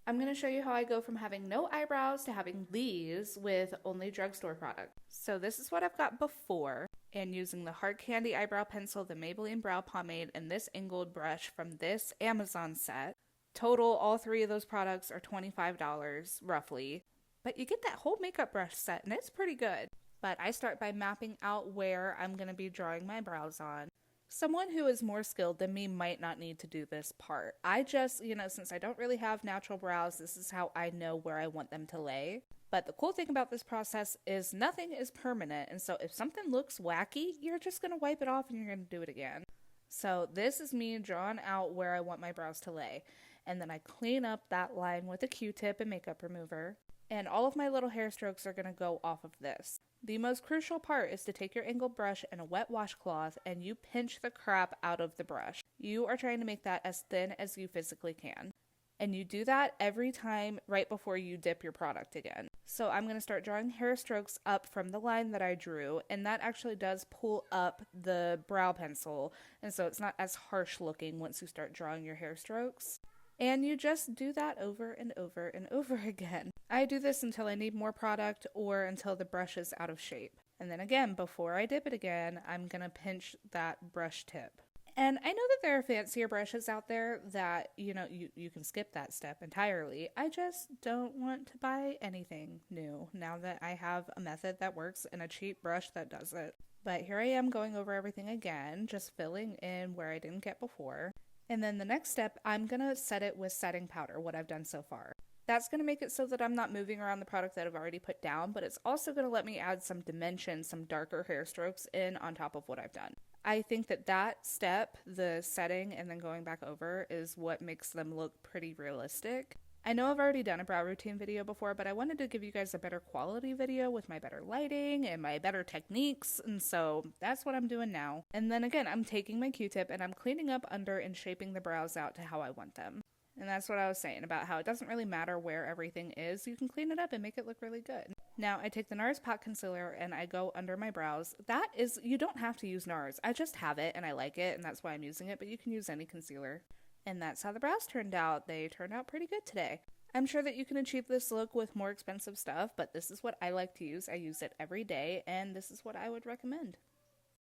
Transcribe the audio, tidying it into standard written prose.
I'm going to show you how I go from having no eyebrows to having these with only drugstore products. So this is what I've got before, and using the Hard Candy Eyebrow Pencil, the Maybelline Brow Pomade, and this angled brush from this Amazon set. Total, all three of those products are $25 roughly, but you get that whole makeup brush set and it's pretty good. But I start by mapping out where I'm going to be drawing my brows on. Someone who is more skilled than me might not need to do this part. I just, since I don't really have natural brows, this is how I know where I want them to lay. But the cool thing about this process is nothing is permanent, and so if something looks wacky, you're just going to wipe it off and you're going to do it again. So this is me drawing out where I want my brows to lay, and then I clean up that line with a Q-tip and makeup remover, and all of my little hair strokes are going to go off of this. The most crucial part is to take your angled brush and a wet washcloth and you pinch the crap out of the brush. You are trying to make that as thin as you physically can. And you do that every time right before you dip your product again. So I'm going to start drawing hair strokes up from the line that I drew, and that actually does pull up the brow pencil, and so it's not as harsh looking once you start drawing your hair strokes. And you just do that over and over and over again. I do this until I need more product or until the brush is out of shape. And then again, before I dip it again, I'm going to pinch that brush tip. And I know that there are fancier brushes out there that, you can skip that step entirely. I just don't want to buy anything new now that I have a method that works and a cheap brush that does it. But here I am going over everything again, just filling in where I didn't get before. And then the next step, I'm going to set it with setting powder, what I've done so far. That's going to make it so that I'm not moving around the product that I've already put down, but it's also going to let me add some dimension, some darker hair strokes in on top of what I've done. I think that step, the setting and then going back over, is what makes them look pretty realistic. I know I've already done a brow routine video before, but I wanted to give you guys a better quality video with my better lighting and my better techniques, and so that's what I'm doing now. And then again, I'm taking my Q-tip and I'm cleaning up under and shaping the brows out to how I want them. And that's what I was saying about how it doesn't really matter where everything is, you can clean it up and make it look really good. Now I take the NARS pot concealer and I go under my brows. You don't have to use NARS, I just have it and I like it and that's why I'm using it, but you can use any concealer. And that's how the brows turned out. They turned out pretty good today. I'm sure that you can achieve this look with more expensive stuff, but this is what I like to use. I use it every day, and this is what I would recommend.